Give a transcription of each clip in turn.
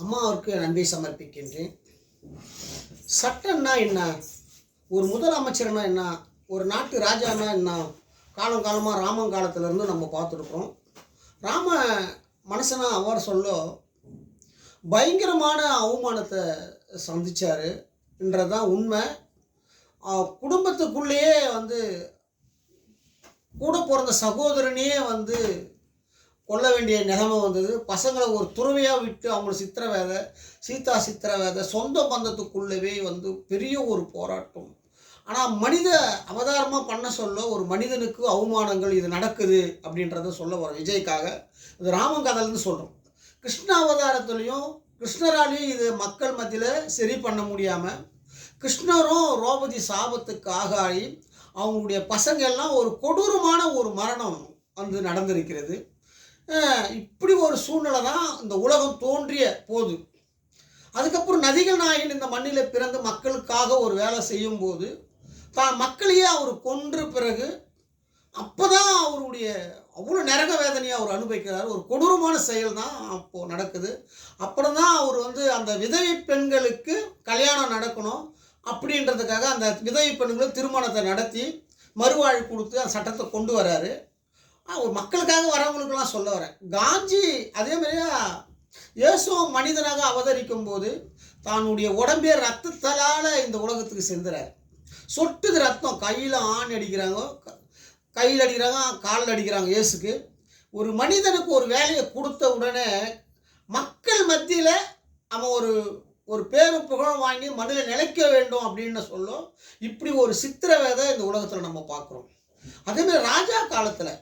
அம்மாவிற்கு நன்றி சமர்ப்பிக்கின்றேன். சட்டம்னா என்ன? ஒரு முதலமைச்சர்னா என்ன? ஒரு நாட்டு ராஜானா என்ன? காலம் காலமாக ராமன் காலத்திலேருந்து நம்ம பார்த்துருக்குறோம். ராம மனுஷனா அவர் சொல்ல பயங்கரமான அவமானத்தை சந்திச்சாருன்றதான் உண்மை. குடும்பத்துக்குள்ளேயே கூட பிறந்த சகோதரனையே கொல்ல வேண்டிய நிலைமை வந்தது. பசங்களை ஒரு துறவியாக விட்டு அவங்கள சீதா சித்திரவேதை சொந்த பந்தத்துக்குள்ளவே பெரிய ஒரு போராட்டம். ஆனால் மனித அவதாரமாக பண்ண சொல்ல ஒரு மனிதனுக்கு அவமானங்கள் இது நடக்குது அப்படின்றத சொல்ல வரோம். விஜய்க்காக இது ராமன் கதையிலேருந்து சொல்கிறோம். கிருஷ்ண அவதாரத்துலேயும் கிருஷ்ணராலையும் இது மக்கள் மத்தியில் சரி பண்ண முடியாமல் கிருஷ்ணரும் ரோபதி சாபத்துக்கு ஆகாயி அவங்களுடைய பசங்க எல்லாம் ஒரு கொடூரமான ஒரு மரணம் நடந்திருக்கிறது. இப்படி ஒரு சூழ்நிலை தான் இந்த உலகம் தோன்றிய போது. அதுக்கப்புறம் நதிகள் நாயகன் இந்த மண்ணில் பிறந்து மக்களுக்காக ஒரு வேலை செய்யும் போது தான் மக்களையே அவர் கொன்ற பிறகு அப்போதான் அவருடைய அவ்வளோ நரக வேதனையை அவர் அனுபவிக்கிறார். ஒரு கொடூரமான செயல் தான் அப்போது நடக்குது. அப்புறம் தான் அவர் அந்த விதவை பெண்களுக்கு கல்யாணம் நடக்கணும் அப்படின்றதுக்காக அந்த விதவை பெண்களுக்கு திருமணத்தை நடத்தி மறுவாழ்வு கொடுத்து அந்த சட்டத்தை கொண்டு வராரு. ஒரு மக்களுக்காக வரவங்களுக்கெல்லாம் சொல்ல வரேன். காந்தி அதே மாதிரியா இயேசு மனிதனாக அவதரிக்கும் போது தன்னுடைய உடம்பே ரத்தத்தால் இந்த உலகத்துக்கு சென்றார். சொட்டுது ரத்தம். கையில் ஆணி அடிக்கிறாங்க, கையில் அடிக்கிறாங்க, காலில் அடிக்கிறாங்க. இயேசுக்கு ஒரு மனிதனுக்கு ஒரு வேலையை கொடுத்த உடனே மக்கள் மத்தியில் அவன் ஒரு பேரும் புகழும் வாங்கி மண்ணில் நிலைக்க வேண்டும் அப்படின்னு சொல்லும். இப்படி ஒரு சித்திரவேதை இந்த உலகத்தில் நம்ம பார்க்குறோம். அதேமாதிரி ராஜா காலத்தில்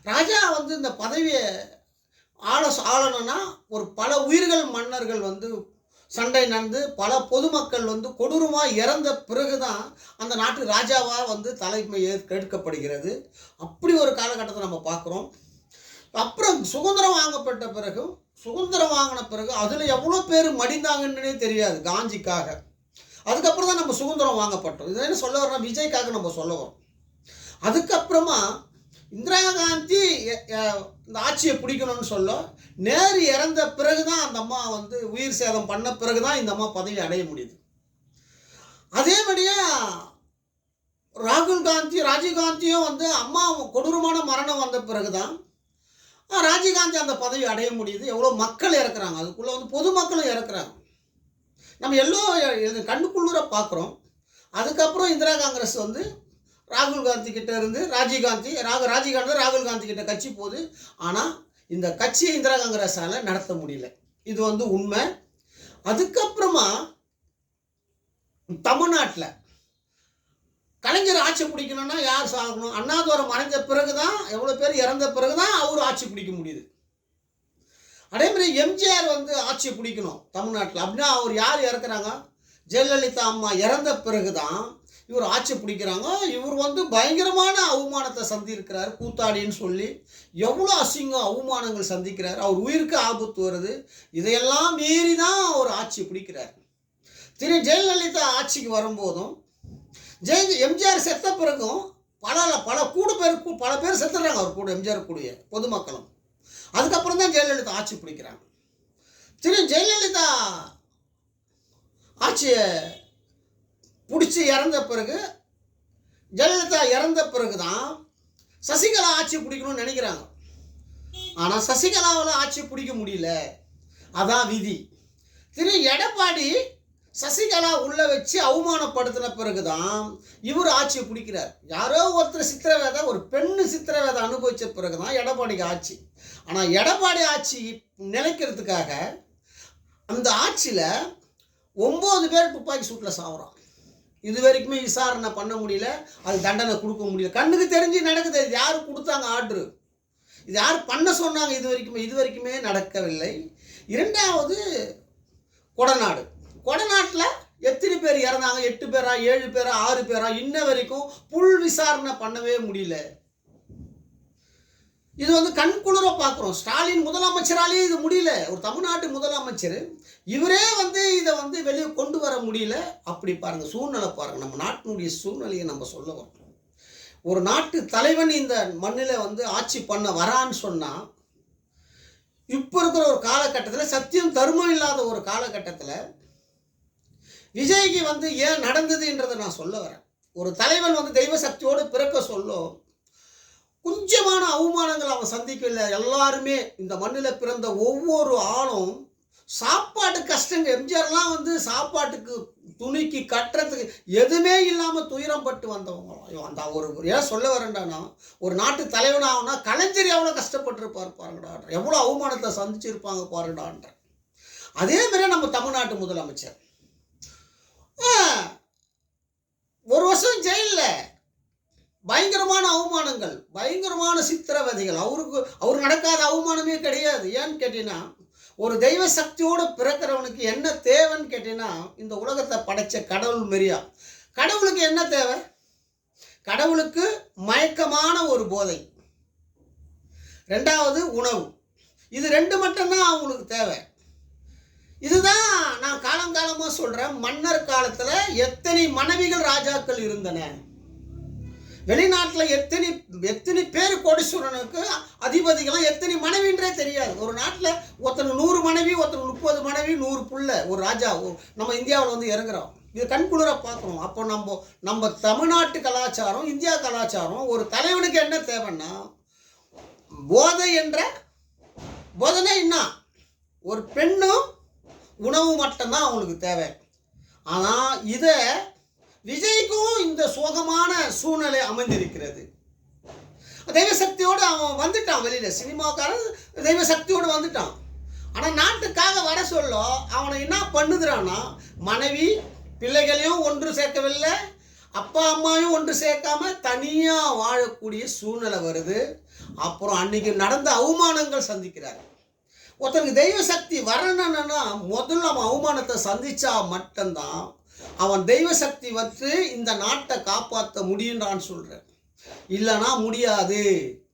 ராஜா இந்த பதவியை ஆளணும்னா ஒரு பல உயிர்கள் மன்னர்கள் சண்டை நடந்து பல பொதுமக்கள் கொடூரமாக இறந்த பிறகு தான் அந்த நாட்டு ராஜாவாக தலைமை எடுக்கப்படுகிறது. அப்படி ஒரு காலகட்டத்தை நம்ம பார்க்குறோம். அப்புறம் சுதந்திரம் வாங்கப்பட்ட பிறகு சுதந்திரம் வாங்கின பிறகு அதில் எவ்வளோ பேர் மடிந்தாங்கன்னே தெரியாது காந்திக்காக. அதுக்கப்புறம் தான் நம்ம சுதந்திரம் வாங்கப்பட்டோம். இதை என்ன சொல்ல வரோம்? விஜய்க்காக நம்ம சொல்ல வரோம். அதுக்கப்புறமா இந்திரா காந்தி இந்த ஆட்சியை பிடிக்கணும்னு சொல்ல நேரு இறந்த பிறகு தான் அந்த அம்மா உயிர் சேதம் பண்ண பிறகு தான் இந்த அம்மா பதவி அடைய முடியுது. அதேபடியா ராஜீவ்காந்தியும் அம்மா கொடூரமான மரணம் வந்த பிறகு தான் ராஜீவ்காந்தி அந்த பதவி அடைய முடியுது. எவ்வளோ மக்கள் இறக்குறாங்க, அதுக்குள்ளே பொதுமக்களும் இறக்குறாங்க. நம்ம எல்லோரும் கண்ணுக்குள்ளூர பார்க்குறோம். அதுக்கப்புறம் இந்திரா காங்கிரஸ் ராகுல் காந்தி கிட்ட இருந்து ராஜீவ்காந்தி ராகுல் காந்தி கிட்ட கட்சி போகுது. ஆனால் இந்த கட்சியை இந்திரா காங்கிரஸால் நடத்த முடியல. இது உண்மை. அதுக்கப்புறமா தமிழ்நாட்டில் கலைஞர் ஆட்சி பிடிக்கணும்னா யார் சாகணும்? அண்ணாதுரை மறைஞ்ச பிறகு தான், எவ்வளோ பேர் இறந்த பிறகு தான் அவர் ஆட்சி பிடிக்க முடியுது. அதே மாதிரி எம்ஜிஆர் ஆட்சி பிடிக்கணும் தமிழ்நாட்டில் அப்படின்னா அவர் யார் இறக்குறாங்க? ஜெயலலிதா அம்மா இறந்த பிறகு தான் இவர் ஆட்சி பிடிக்கிறாங்க. இவர் பயங்கரமான அவமானத்தை சந்திக்கிறார். கூத்தாடின்னு சொல்லி எவ்வளோ அசிங்கம் அவமானங்கள் சந்திக்கிறார். அவர் உயிருக்கு ஆபத்து வருது. இதையெல்லாம் மீறி தான் அவர் ஆட்சி பிடிக்கிறார். ஜெயலலிதா ஆட்சிக்கு வரும்போதும் எம்ஜிஆர் செத்த பிறகும் பல பேர் செத்துறாங்க. அவர் கூட எம்ஜிஆர் கூடிய பொதுமக்களும். அதுக்கப்புறம் தான் ஜெயலலிதா ஆட்சி பிடிக்கிறாங்க. ஜெயலலிதா ஆட்சியை பிடிச்சி இறந்த பிறகு ஜெயலலிதா இறந்த பிறகு தான் சசிகலா ஆட்சி பிடிக்கணும்னு நினைக்கிறாங்க. ஆனால் சசிகலாவில் ஆட்சி பிடிக்க முடியல. அதான் விதி. எடப்பாடி சசிகலா உள்ள வச்சு அவமானப்படுத்தின பிறகு தான் இவர் ஆட்சியை பிடிக்கிறார். யாரோ ஒருத்தர் சித்திரவேதை, ஒரு பெண்ணு சித்திரவேதை அனுபவித்த பிறகு தான் எடப்பாடிக்கு ஆட்சி. ஆனால் எடப்பாடி ஆட்சி நிலைக்கிறதுக்காக அந்த ஆட்சியில் 9 பேர் துப்பாக்கி சூட்டில் சாவுறான். இது வரைக்குமே விசாரணை பண்ண முடியல, அது தண்டனை கொடுக்க முடியல. கண்ணுக்கு தெரிஞ்சு நடக்குது. இது யார் கொடுத்தாங்க ஆர்டரு? இது யார் பண்ண சொன்னாங்க? இது வரைக்குமே நடக்கவில்லை. இரண்டாவது கொடநாட்டில் எத்தனை பேர் இறந்தாங்க? 8 பேரா, 7 பேரா, 6 பேரா? இன்ன வரைக்கும் புல் விசாரணை பண்ணவே முடியல. இது கண்குளிர பார்க்குறோம். ஸ்டாலின் முதலமைச்சராலேயே இது முடியல. ஒரு தமிழ்நாட்டு முதலமைச்சர் இவரே இதை வெளியே கொண்டு வர முடியல. அப்படி பாருங்கள், சூழ்நிலை பாருங்கள். நம்ம நாட்டினுடைய சூழ்நிலையை நம்ம சொல்ல வரோம். ஒரு நாட்டு தலைவன் இந்த மண்ணில் ஆட்சி பண்ண வரான்னு சொன்னால் இப்போ இருக்கிற ஒரு காலகட்டத்தில், சத்தியம் தர்மம் இல்லாத ஒரு காலகட்டத்தில் விஜய்க்கு வந்து ஏன் நடந்ததுன்றதை நான் சொல்ல வரேன். ஒரு தலைவன் வந்து தெய்வ சக்தியோடு பிறக்க சொல்லும் கொஞ்சமான அவமானங்கள் அவன் சந்திக்கவில்லை. எல்லாருமே இந்த மண்ணில் பிறந்த ஒவ்வொரு ஆளும் சாப்பாட்டு கஷ்டங்க. எம்ஜிஆர்லாம் வந்து சாப்பாட்டுக்கு துணிக்கு கட்டுறதுக்கு எதுவுமே இல்லாமல் துயரம் பட்டு வந்தவங்க. அந்த ஒரு ஏன் சொல்ல வரேன்டானா, ஒரு நாட்டு தலைவன் ஆகுனா கலைஞர் எவ்வளோ கஷ்டப்பட்டுருப்பார் பாருங்கடா, எவ்வளோ அவமானத்தை சந்திச்சிருப்பாங்க பாருங்கடான்ற. அதே மாதிரி நம்ம தமிழ்நாட்டு முதலமைச்சர் ஒரு வருஷம் ஜெயிலில், பயங்கரமான அவமானங்கள், பயங்கரமான சித்திரவதைகள். அவர் நடக்காத அவமானமே கிடையாது. ஏன்னு கேட்டீங்கன்னா, ஒரு தெய்வ சக்தியோடு பிறக்கிறவனுக்கு என்ன தேவைன்னு கேட்டீங்கன்னா, இந்த உலகத்தை படைச்ச கடவுள் மாரியா, கடவுளுக்கு என்ன தேவை? கடவுளுக்கு மயக்கமான ஒரு போதை, ரெண்டாவது உணவு. இது ரெண்டு மட்டும்தான் அவங்களுக்கு தேவை. இதுதான் நான் காலங்காலமாக சொல்கிறேன். மன்னர் காலத்தில் எத்தனை மனைவிகள் ராஜாக்கள் இருந்தன, வெளிநாட்டில் எத்தனை பேர் கோடீஸ்வரனுக்கு அதிபதிகள்லாம் எத்தனை மனைவின்றே தெரியாது. ஒரு நாட்டில் ஒருத்தனுக்கு 100 மனைவி, ஒருத்தனுக்கு 30 மனைவி, 100 புள்ள, ஒரு ராஜா நம்ம இந்தியாவில் வந்து இறங்குறோம். இது கண்குளிர பார்க்கணும். அப்போ நம்ம தமிழ்நாட்டு கலாச்சாரம், இந்தியா கலாச்சாரம், ஒரு தலைவனுக்கு என்ன தேவைன்னா, போதை என்ற போதனை என்ன, ஒரு பெண்ணும் உணவு மட்டும்தான் அவங்களுக்கு தேவை. ஆனால் இதை விஜய்க்கும் இந்த சோகமான சூழ்நிலை அமைந்திருக்கிறது. தெய்வ சக்தியோடு அவன் வந்துட்டான் வெளியில், சினிமாக்காரன் தெய்வ சக்தியோடு வந்துட்டான். ஆனால் நாட்டுக்காக வர சொல்ல அவனை என்ன பண்ணுதுறான்னா, மனைவி பிள்ளைகளையும் ஒன்று சேர்க்கவில்லை, அப்பா அம்மாவையும் ஒன்று சேர்க்காம தனியாக வாழக்கூடிய சூழ்நிலை வருது. அப்புறம் அன்னைக்கு நடந்த அவமானங்கள் சந்திக்கிறார். ஒருத்தனுக்கு தெய்வ சக்தி வரணும்னா முதல்ல அவன் அவமானத்தை சந்திச்சா மட்டும்தான் அவன் தெய்வ சக்தி வச்சு இந்த நாட்டை காப்பாற்ற முடியுன்றான்னு சொல்கிறேன். இல்லைனா முடியாது.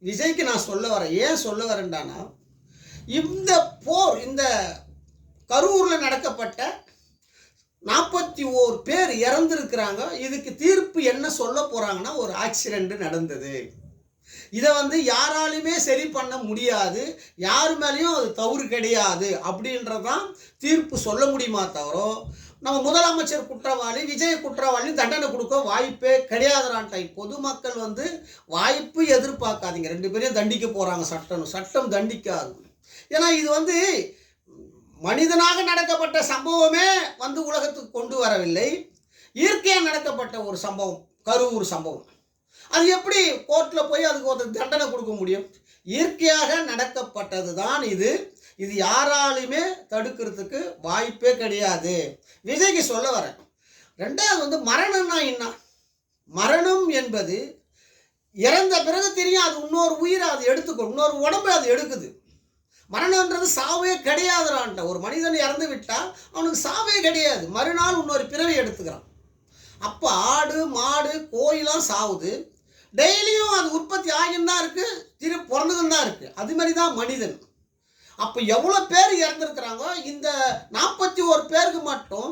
விஜய்க்கு நான் சொல்ல வரேன். ஏன் சொல்ல வரேன்டானா, இந்த போர், இந்த கரூரில் நடக்கப்பட்ட 41 பேர் இறந்துருக்கிறாங்க. இதுக்கு தீர்ப்பு என்ன சொல்ல போகிறாங்கன்னா, ஒரு ஆக்சிடெண்ட் நடந்தது, இதை வந்து யாராலுமே சரி பண்ண முடியாது, யார் மேலேயும் அது தவறு கிடையாது அப்படின்றதான் தீர்ப்பு சொல்ல முடியுமா தவிர, நம்ம முதலமைச்சர் குற்றவாளி, விஜய் குற்றவாளி தண்டனை கொடுக்க வாய்ப்பே கிடையாதுறான்ட்டை. பொதுமக்கள் வந்து வாய்ப்பு எதிர்பார்க்காதீங்க. 2 பேரையும் தண்டிக்க போகிறாங்க. சட்டம் தண்டிக்காது. ஏன்னா இது வந்து மனிதனாக நடக்கப்பட்ட சம்பவமே வந்து உலகத்துக்கு கொண்டு வரவில்லை. இயற்கையாக நடக்கப்பட்ட ஒரு சம்பவம், கரூர் சம்பவம். அது எப்படி கோர்ட்டில் போய் அதுக்கு ஒரு தண்டனை கொடுக்க முடியும்? இயற்கையாக நடக்கப்பட்டது தான் இது. இது யாராலுமே தடுக்கிறதுக்கு வாய்ப்பே கிடையாது. விஜய்க்கு சொல்ல வரேன். ரெண்டாவது வந்து மரணம்னா என்ன? மரணம் என்பது இறந்த பிறகு தெரியும், அது இன்னொரு உயிரை அது எடுத்துக்கும், இன்னொரு உடம்பை அது எடுக்குது. மரணம்ன்றது சாவே கிடையாதுறான்ட்ட. ஒரு மனிதன் இறந்து விட்டால் அவனுக்கு சாவே கிடையாது, மறுநாள் இன்னொரு பிறவி எடுத்துக்கிறான். அப்போ ஆடு மாடு கோயிலாம் சாவுது, டெய்லியும் அது உற்பத்தி ஆகின்னு தான் இருக்குது, திருப்பி பிறந்துன்னு தான் இருக்குது. அது மாதிரி தான் மனிதன். அப்போ எவ்வளோ பேர் இறந்துருக்கிறாங்க. இந்த 41 பேருக்கு மட்டும்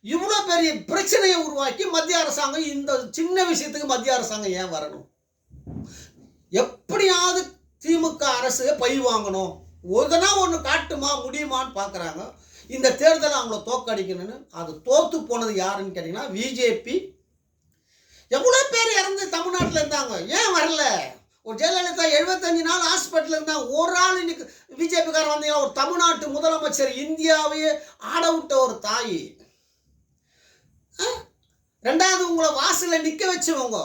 இவ்வளோ பெரிய பிரச்சனையை உருவாக்கி மத்திய அரசாங்கம், இந்த சின்ன விஷயத்துக்கு மத்திய அரசாங்கம் ஏன் வரணும்? எப்படியாவது திமுக அரசு பழி வாங்கணும், ஒருதனா ஒன்று காட்டுமா முடியுமான்னு பார்க்குறாங்க. இந்த தேர்தலை அவங்கள தோக்கடிக்கணும்னு. அது தோற்று போனது யாருன்னு கேட்டிங்கன்னா பிஜேபி. எவ்வளோ பேர் இறந்து தமிழ்நாட்டில் இருந்தாங்க, ஏன் வரல? ஒரு ஜெயலலிதா 75 நாள் ஹாஸ்பிட்டலில் இருந்தாங்க. ஒரு ஆள் இன்னைக்கு பிஜேபிக்காரன் வந்தீங்கன்னா, ஒரு தமிழ்நாட்டு முதலமைச்சர், இந்தியாவையே ஆட விட்ட ஒரு தாய். ரெண்டாவது உங்களை வாசலில் நிற்க வச்சவங்க,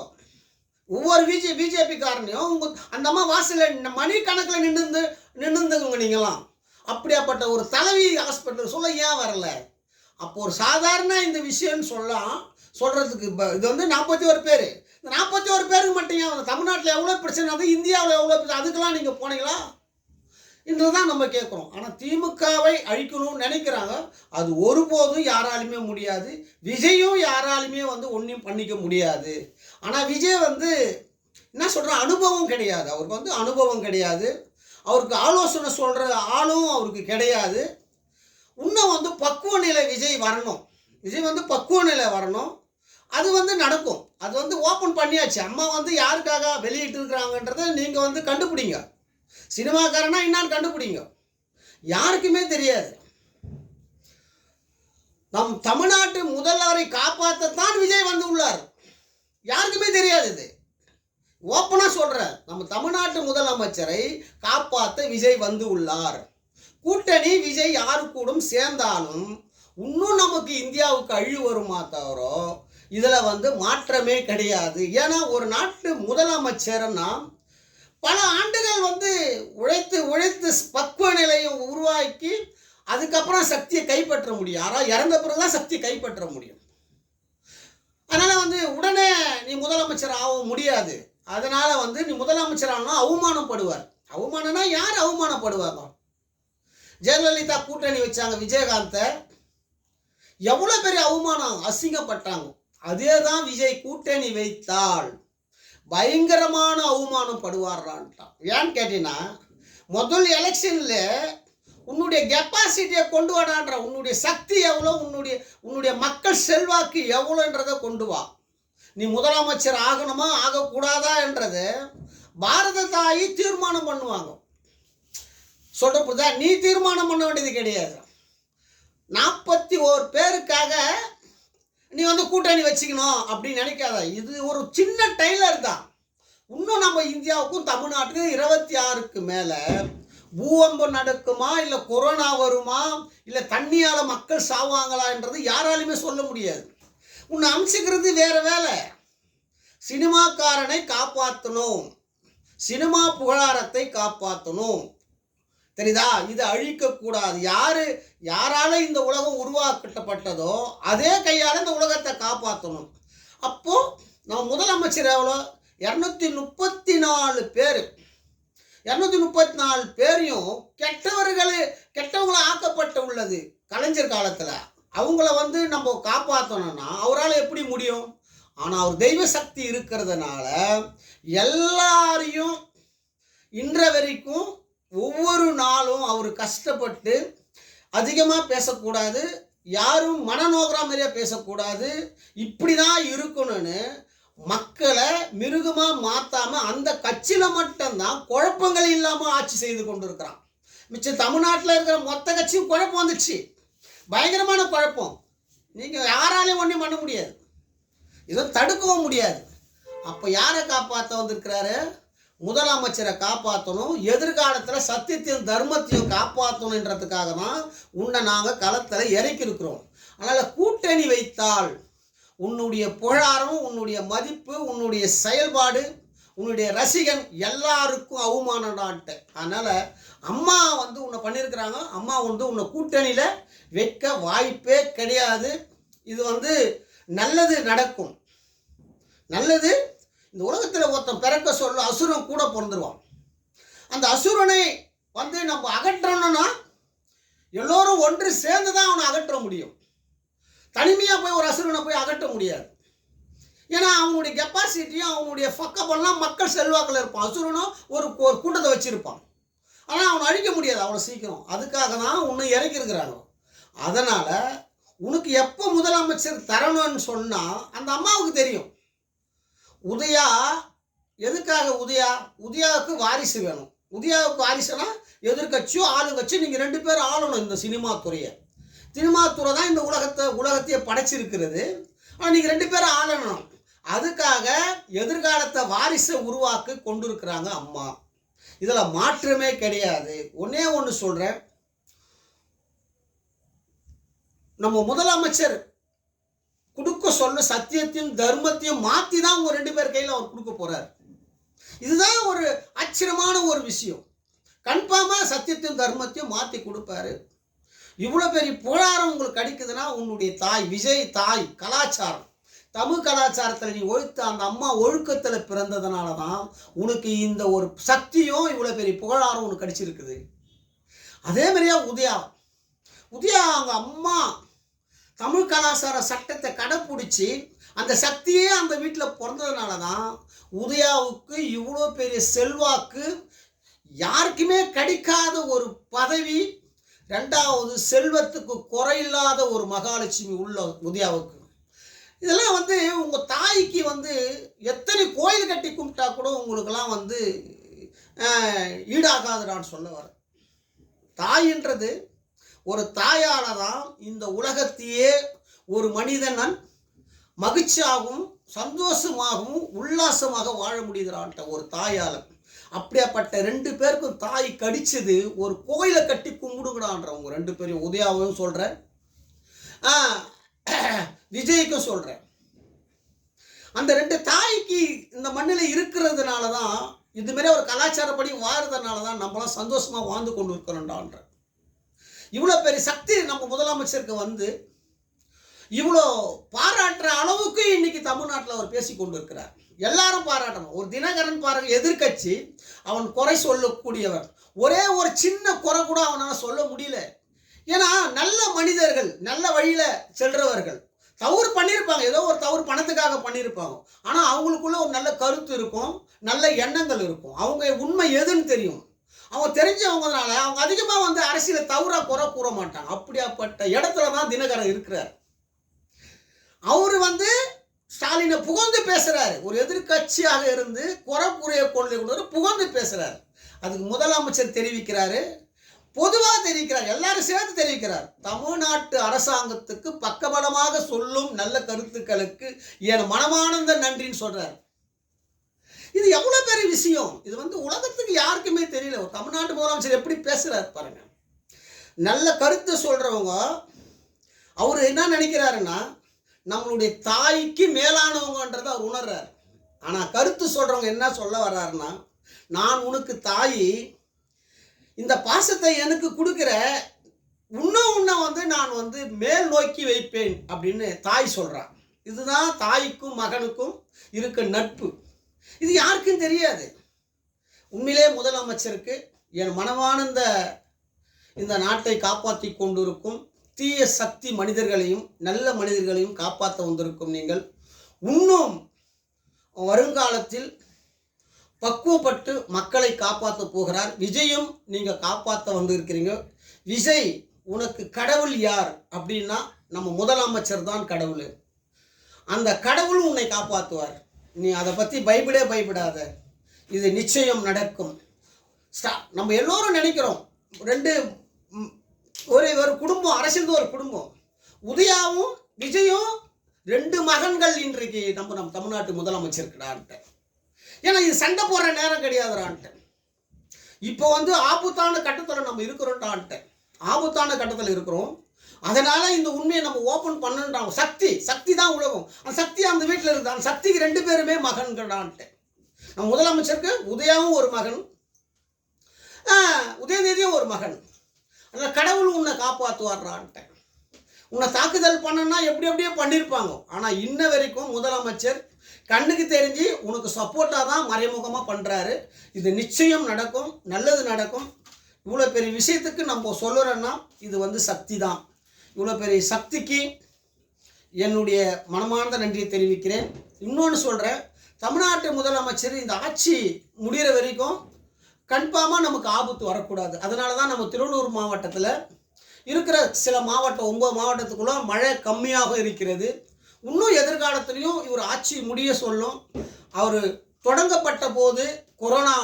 ஒவ்வொரு பிஜேபிக்காரனையும் அந்த அம்மா வாசலில் மணி கணக்கில் நின்றுந்துங்க நீங்களாம். அப்படியாப்பட்ட ஒரு தலைவி ஹாஸ்பிட்டல் சொல்ல ஏன் வரல? அப்போ ஒரு சாதாரண இந்த விஷயம்னு சொல்கிறதுக்கு இது வந்து 41 பேர். இந்த 41 பேருக்கு மட்டும் ஏன்? தமிழ்நாட்டில் எவ்வளோ பிரச்சனை, அது இந்தியாவில் எவ்வளோ பிரச்சனை, அதுக்கெல்லாம் நீங்கள் போனீங்களா என்று தான் நம்ம கேட்குறோம். ஆனால் திமுகவை அழிக்கணும்னு நினைக்கிறாங்க. அது ஒருபோதும் யாராலுமே முடியாது. விஜயும் யாராலுமே வந்து ஒன்றையும் பண்ணிக்க முடியாது. ஆனால் விஜய் வந்து என்ன சொல்கிற, அனுபவம் கிடையாது அவருக்கு, வந்து அனுபவம் கிடையாது. அவருக்கு ஆலோசனை சொல்கிற ஆளும் அவருக்கு கிடையாது. இன்னும் வந்து பக்குவ நிலை விஜய் வரணும். விஜய் வந்து பக்குவ நிலை வரணும். அது வந்து நடக்கும். அது வந்து ஓப்பன் பண்ணியாச்சு. அம்மா வந்து யாருக்காக வெளியிட்டு இருக்கிறாங்கன்றதை நீங்கள் வந்து கண்டுபிடிங்க. சினிமாக்காரனா என்னான்னு கண்டுபிடிங்க. யாருக்குமே தெரியாது. நம் தமிழ்நாட்டு முதல்வரை காப்பாற்றத்தான் விஜய் வந்து உள்ளார். யாருக்குமே தெரியாது. இது ஓப்பனாக சொல்கிறேன். நம்ம தமிழ்நாட்டு முதலமைச்சரை காப்பாற்ற விஜய் வந்து உள்ளார். கூட்டணி விஜய் யாரு கூடும் சேர்ந்தாலும் இன்னும் நமக்கு இந்தியாவுக்கு அழிவு வருமா தவிர இதில் வந்து மாற்றமே கிடையாது. ஏன்னா ஒரு நாட்டு முதலமைச்சர்னா பல ஆண்டுகள் வந்து உழைத்து உழைத்து பக்குவ நிலையை உருவாக்கி அதுக்கப்புறம் சக்தியை கைப்பற்ற முடியும். யாராவது இறந்த பிறகு தான் சக்தியை கைப்பற்ற முடியும். அதனால் வந்து உடனே நீ முதலமைச்சர் ஆக முடியாது. அதனால் வந்து நீ முதலமைச்சர் ஆனால் அவமானப்படுவார். அவமானம்னா யார் அவமானப்படுவாங்க? ஜெயலலிதா கூட்டணி வச்சாங்க விஜயகாந்தை, எவ்வளோ பெரிய அவமானம், அசிங்கப்பட்டாங்க. அதே தான் விஜய் கூட்டணி வைத்தால் பயங்கரமான அவமானம் படுவார்றான்ட்டான். ஏன்னு கேட்டீங்கன்னா, முதல் எலெக்ஷனில் உன்னுடைய கெப்பாசிட்டியை கொண்டு வாடான்ற, உன்னுடைய சக்தி எவ்வளோ, உன்னுடைய மக்கள் செல்வாக்கு எவ்வளோன்றதை கொண்டு வா. நீ முதலமைச்சர் ஆகணுமா ஆகக்கூடாதா என்றது பாரத தாய் தீர்மானம் பண்ணுவாங்க. சொல்றப்போதா நீ தீர்மானம் பண்ண வேண்டியது கிடையாது. 41 பேருக்காக நீ வந்து கூட்டணி வச்சுக்கணும் அப்படின்னு நினைக்காத. இது ஒரு சின்ன டைலர் தான். இன்னும் நம்ம இந்தியாவுக்கும் தமிழ்நாட்டுக்கும் 26க்கு மேலே பூகம்பம் நடக்குமா, இல்லை கொரோனா வருமா, இல்லை தண்ணியால் மக்கள் சாவாங்களான்றது யாராலுமே சொல்ல முடியாது. உன்னை அமிச்சுக்கிறது வேற வேலை. சினிமாக்காரனை காப்பாற்றணும், சினிமா புகழாரத்தை காப்பாற்றணும். தெரியுதா? இது அழிக்கக்கூடாது. யாரால இந்த உலகம் உருவாக்கப்பட்டதோ அதே கையால் இந்த உலகத்தை காப்பாற்றணும். அப்போது நம்ம முதலமைச்சர் எவ்வளோ 234 பேர், 234 பேரையும் கெட்டவங்களை ஆக்கப்பட்டு உள்ளது கலைஞர் காலத்தில். அவங்கள வந்து நம்ம காப்பாற்றணும்னா அவரால் எப்படி முடியும்? ஆனால் அவர் தெய்வ சக்தி இருக்கிறதுனால எல்லாரையும் இன்ற வரைக்கும் ஒவ்வொரு நாளும் அவர் கஷ்டப்பட்டு அதிகமாக பேசக்கூடாது, யாரும் மனநோகிற மாதிரியா பேசக்கூடாது, இப்படி தான் இருக்கணும்னு மக்களை மிருகமாக மாற்றாமல் அந்த கட்சியில் மட்டும்தான் குழப்பங்கள் இல்லாமல் ஆட்சி செய்து கொண்டு இருக்கிறான். மிச்சம் தமிழ்நாட்டில் இருக்கிற மொத்த கட்சியும் குழப்பம் வந்துடுச்சு, பயங்கரமான குழப்பம். நீங்கள் யாராலையும் ஒன்றும் பண்ண முடியாது, இதை தடுக்கவும் முடியாது. அப்போ யாரை காப்பாற்ற வந்திருக்கிறாரு? முதலமைச்சரை காப்பாற்றணும். எதிர்காலத்தில் சத்தியத்தையும் தர்மத்தையும் காப்பாற்றணுன்றதுக்காக தான் உன்னை நாங்கள் களத்தில் இறக்கியிருக்கிறோம். அதனால் கூட்டணி வைத்தால் உன்னுடைய புகழாரம், உன்னுடைய மதிப்பு, உன்னுடைய செயல்பாடு, உன்னுடைய ரசிகன் எல்லாருக்கும் அவமானம்டான்ட்டு. அதனால் அம்மா வந்து உன்னை பண்ணியிருக்கிறாங்க. அம்மா வந்து உன்னை கூட்டணியில் வைக்க வாய்ப்பே கிடையாது. இது வந்து நல்லது நடக்கும். நல்லது இந்த உலகத்தில் ஒருத்தன் பிறக்க சொல்ல அசுரன் கூட பிறந்துருவான். அந்த அசுரனை வந்து நம்ம அகற்றணும்னா எல்லோரும் ஒன்று சேர்ந்து தான் அவனை அகற்ற முடியும். தனிமையாக போய் ஒரு அசுரனை போய் அகற்ற முடியாது. ஏன்னா அவனுடைய கெப்பாசிட்டியும் அவனுடைய பக்கப்பெல்லாம் மக்கள் செல்வாக்கில் இருப்பான். அசுரனும் ஒரு கூட்டத்தை வச்சுருப்பான். ஆனால் அவனை அழிக்க முடியாது அவ்வளோ சீக்கிரம். அதுக்காக தான் உன்னை இறக்கியிருக்கிறாங்க. அதனால் உனக்கு எப்போ முதலமைச்சர் தரணும்னு சொன்னால் அந்த அம்மாவுக்கு தெரியும். உதயா எதுக்காக? உதயாவுக்கு வாரிசு வேணும். உதயாவுக்கு வாரிசுனா எதிர்கட்சியோ ஆளுங்கட்சியோ நீங்கள் 2 பேரும் ஆளணும் இந்த சினிமா துறையை. சினிமா துறை தான் இந்த உலகத்தையே படைச்சிருக்கிறது. ஆனால் நீங்கள் 2 பேரும் ஆளணும். அதுக்காக எதிர்காலத்தை வாரிசை உருவாக்கி கொண்டு இருக்கிறாங்க அம்மா. இதில் மாற்றமே கிடையாது. ஒன்றே ஒன்று சொல்கிறேன், நம்ம முதலமைச்சர் கொடுக்க சொல்ல சத்தியத்தையும் தர்மத்தையும் மாற்றி தான் உங்கள் 2 பேர் கையில் அவர் கொடுக்க போகிறார். இதுதான் ஒரு ஆச்சரியமான ஒரு விஷயம். கன்ஃபார்மாக சத்தியத்தையும் தர்மத்தையும் மாற்றி கொடுப்பாரு. இவ்வளோ பெரிய புகழாரம் உங்களுக்கு கிடைக்குதுன்னா உன்னுடைய தாய் விஜய் தாய் கலாச்சாரம், தமிழ் கலாச்சாரத்தில் நீ ஒழுத்த அந்த அம்மா ஒழுக்கத்தில் பிறந்ததுனால தான் உனக்கு இந்த ஒரு சக்தியும் இவ்வளோ பெரிய புகழாரம் உனக்கு கிடைச்சிருக்குது. அதே மாதிரியா உதயா அவங்க அம்மா தமிழ் கலாச்சார சட்டத்தை கடைப்பிடிச்சி அந்த சக்தியே அந்த வீட்டில் பிறந்ததுனால தான் உதயாவுக்கு இவ்வளோ பெரிய செல்வாக்கு, யாருக்குமே கிடைக்காத ஒரு பதவி, 2வது செல்வத்துக்கு குறையில்லாத ஒரு மகாலட்சுமி உள்ள உதயாவுக்கு. இதெல்லாம் வந்து உங்கள் தாய்க்கு வந்து எத்தனை கோயில் கட்டி கும்பிட்டா கூட உங்களுக்கெல்லாம் வந்து ஈடாகாதுடான்னு சொல்ல வர. தாயின்றது ஒரு தாயால தான் இந்த உலகத்தையே ஒரு மனிதன் மகிழ்ச்சியாகவும் சந்தோஷமாகவும் உல்லாசமாக வாழ முடியுதுறான்ட்ட ஒரு தாயால. அப்படியாப்பட்ட 2 பேருக்கும் தாய் கடிச்சது ஒரு கோயிலை கட்டி கும்பிடுங்கடான்றவங்க 2 பேரையும். உதயாவையும் சொல்கிறேன், விஜய்க்கும் சொல்கிறேன். அந்த 2 தாய்க்கு இந்த மண்ணில் இருக்கிறதுனால தான், இதுமாரி ஒரு கலாச்சாரப்படி வாழ்றதுனால தான் நம்மளாம் சந்தோஷமாக வாழ்ந்து கொண்டு இருக்கிறோம்டான்ற. இவ்வளோ பெரிய சக்தி நம்ம முதலமைச்சருக்கு வந்து இவ்வளோ பாராட்டுற அளவுக்கு இன்னைக்கு தமிழ்நாட்டில் அவர் பேசி கொண்டு இருக்கிறார். எல்லாரும் பாராட்டணும். ஒரு தினகரன் பாருங்க, எதிர்கட்சி, அவன் குறை சொல்லக்கூடியவர். ஒரே ஒரு சின்ன குறை கூட அவனால் சொல்ல முடியல. ஏன்னா நல்ல மனிதர்கள், நல்ல வழியில் செல்றவர்கள் தவறு பண்ணியிருப்பாங்க, ஏதோ ஒரு தவறு பணத்துக்காக பண்ணியிருப்பாங்க. ஆனால் அவங்களுக்குள்ள ஒரு நல்ல கருத்து இருக்கும், நல்ல எண்ணங்கள் இருக்கும், அவங்க உண்மை எதுன்னு தெரியும். அவங்க தெரிஞ்சவங்கனால அவங்க அதிகமாக வந்து அரசியல் தவறாக குறை கூற மாட்டாங்க. அப்படியாப்பட்ட இடத்துல தான் தினகரன் இருக்கிறார். அவர் வந்து ஸ்டாலினை புகழ்ந்து பேசுறாரு. ஒரு எதிர்கட்சியாக இருந்து குறை கூறிய கொள்கை கொண்டு புகழ்ந்து பேசுறாரு. அதுக்கு முதலமைச்சர் தெரிவிக்கிறாரு, பொதுவாக தெரிவிக்கிறார், எல்லாரும் சேர்த்து தெரிவிக்கிறார். தமிழ்நாட்டு அரசாங்கத்துக்கு பக்கபலமாக சொல்லும் நல்ல கருத்துக்களுக்கு என் மனமானந்த நன்றின்னு சொல்றாரு. இது எவ்வளோ பெரிய விஷயம். இது வந்து உலகத்துக்கு யாருக்குமே தெரியல. ஒரு தமிழ்நாட்டு முதலமைச்சர் எப்படி பேசுறாரு பாருங்க. நல்ல கருத்து சொல்றவங்க அவர் என்ன நினைக்கிறாருன்னா, நம்மளுடைய தாய்க்கு மேலானவங்கன்றதை அவர் உணர்றாரு. ஆனால் கருத்து சொல்றவங்க என்ன சொல்ல வர்றாருன்னா, நான் உனக்கு தாய், இந்த பாசத்தை எனக்கு கொடுக்குற, உன்ன வந்து நான் வந்து மேல் நோக்கி வைப்பேன் அப்படின்னு தாய் சொல்றான். இதுதான் தாய்க்கும் மகனுக்கும் இருக்க நட்பு. இது யாருக்கும் தெரியாது. உண்மையிலே முதலமைச்சருக்கு என் மனமானந்த இந்த நாட்டை காப்பாற்றி கொண்டிருக்கும் தீய சக்தி மனிதர்களையும் நல்ல மனிதர்களையும் காப்பாற்ற வந்திருக்கும் நீங்கள் இன்னும் வருங்காலத்தில் பக்குவப்பட்டு மக்களை காப்பாற்ற போகிறார். விஜயும் நீங்கள் காப்பாற்ற வந்திருக்கிறீங்க. விஜய், உனக்கு கடவுள் யார் அப்படின்னா நம்ம முதலமைச்சர் தான் கடவுள். அந்த கடவுள் உன்னை காப்பாற்றுவார். நீ அதை பற்றி பைபிளே பயப்படாத, இது நிச்சயம் நடக்கும். நம்ம எல்லோரும் நினைக்கிறோம், ஒரு குடும்பம், அரசியல் ஒரு குடும்பம். உதயாவும் விஜயும் 2 மகன்கள் இன்றைக்கு நம்ம தமிழ்நாட்டு முதலமைச்சருக்குடான்ட்டு. ஏன்னா இது சண்டை போடுற நேரம் கிடையாதுடான்ட்டு. இப்போ வந்து ஆபத்தான கட்டத்தில் நம்ம இருக்கிறோம்டான்ட்டு. ஆபத்தான கட்டத்தில் இருக்கிறோம். அதனால இந்த உண்மையை நம்ம ஓப்பன் பண்ணுன்றாங்க. சக்தி தான் உலகம். அந்த சக்தி அந்த வீட்டில் இருக்குது. அந்த சக்திக்கு 2 பேருமே மகன்களான்ட்டு. நம்ம முதலமைச்சருக்கு உதயாவும் ஒரு மகன், உதயநிதியும் ஒரு மகன். அந்த கடவுள் உன்னை காப்பாற்றுவார்றான்ட்டு. உன்னை தாக்குதல் பண்ணனா எப்படியே பண்ணியிருப்பாங்க. ஆனால் இன்ன வரைக்கும் முதலமைச்சர் கண்ணுக்கு தெரிஞ்சு உனக்கு சப்போர்ட்டாக தான் மறைமுகமாக பண்ணுறாரு. இது நிச்சயம் நடக்கும், நல்லது நடக்கும். இவ்வளோ பெரிய விஷயத்துக்கு நம்ம சொல்லுறோன்னா இது வந்து சக்தி தான். இவ்வளோ பெரிய சக்திக்கு என்னுடைய மனமார்ந்த நன்றியை தெரிவிக்கிறேன். இன்னொன்று சொல்கிறேன், தமிழ்நாட்டு முதலமைச்சர் இந்த ஆட்சி முடிகிற வரைக்கும் கன்ஃபார்மாக நமக்கு ஆபத்து வரக்கூடாது. அதனால தான் நம்ம திருவள்ளூர் மாவட்டத்தில் இருக்கிற சில மாவட்டம் 9 மாவட்டத்துக்குள்ள மழை கம்மியாக இருக்கிறது. இன்னும் எதிர்காலத்துலேயும் இவர் ஆட்சி முடிய சொல்லும். அவர் தொடங்கப்பட்ட போது கொரோனா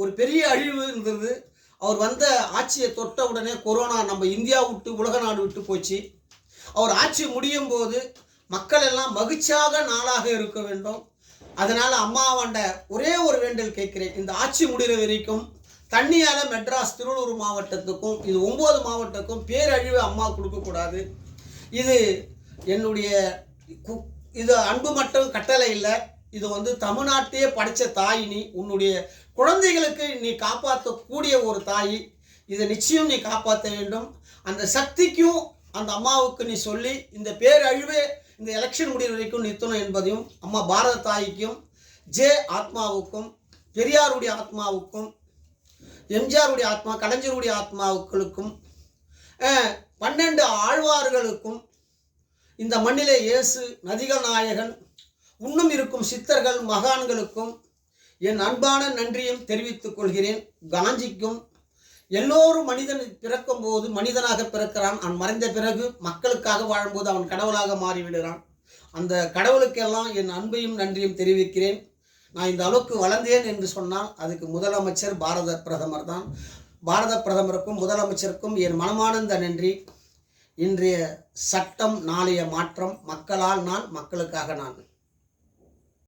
ஒரு பெரிய அழிவு இருந்தது. அவர் வந்த ஆட்சியை தொட்ட உடனே கொரோனா நம்ம இந்தியா விட்டு உலக நாடு விட்டு போச்சு. அவர் ஆட்சி முடியும் போது மக்கள் எல்லாம் மகிழ்ச்சியாக நாளாக இருக்க வேண்டும். அதனால் அம்மாவாண்ட ஒரே ஒரு வேண்டல் கேட்குறேன், இந்த ஆட்சி முடிகிற வரைக்கும் தண்ணியால் மெட்ராஸ் திருவள்ளூர் மாவட்டத்துக்கும் இது 9 மாவட்டத்துக்கும் பேரழிவு அம்மா கொடுக்கக்கூடாது. இது என்னுடைய இது அன்பு மட்டும் கட்டளை இல்லை. இது வந்து தமிழ்நாட்டையே படைத்த தாய் நீ. உன்னுடைய குழந்தைகளுக்கு நீ காப்பாற்றக்கூடிய ஒரு தாய். இதை நிச்சயம் நீ காப்பாற்ற வேண்டும். அந்த சக்திக்கும் அந்த அம்மாவுக்கு நீ சொல்லி இந்த பேரழிவே இந்த எலெக்ஷன் முடிகிற வரைக்கும் நிறுத்தணும் என்பதையும் அம்மா பாரத தாய்க்கும் ஆத்மாவுக்கும் பெரியாருடைய ஆத்மாவுக்கும் எம்ஜிஆருடைய ஆத்மா கலைஞருடைய ஆத்மாவுக்களுக்கும் 12 ஆழ்வார்களுக்கும் இந்த மண்ணிலே இயேசு நதிகள் நாயகன் இன்னும் இருக்கும் சித்தர்கள் மகான்களுக்கும் என் அன்பான நன்றியும் தெரிவித்துக் கொள்கிறேன். காந்திக்கும் எல்லோரும் மனிதன் பிறக்கும் போது மனிதனாக பிறக்கிறான். அவன் மறைந்த பிறகு மக்களுக்காக வாழும்போது அவன் கடவுளாக மாறிவிடுகிறான். அந்த கடவுளுக்கெல்லாம் என் அன்பையும் நன்றியும் தெரிவிக்கிறேன். நான் இந்த அளவுக்கு வளர்ந்தேன் என்று சொன்னால் அதுக்கு முதலமைச்சர் பாரத பிரதமர் தான். பாரத பிரதமருக்கும் முதலமைச்சருக்கும் என் மனமார்ந்த நன்றி. இன்றைய சட்டம் நாளைய மாற்றம். மக்களால் நான், மக்களுக்காக நான்.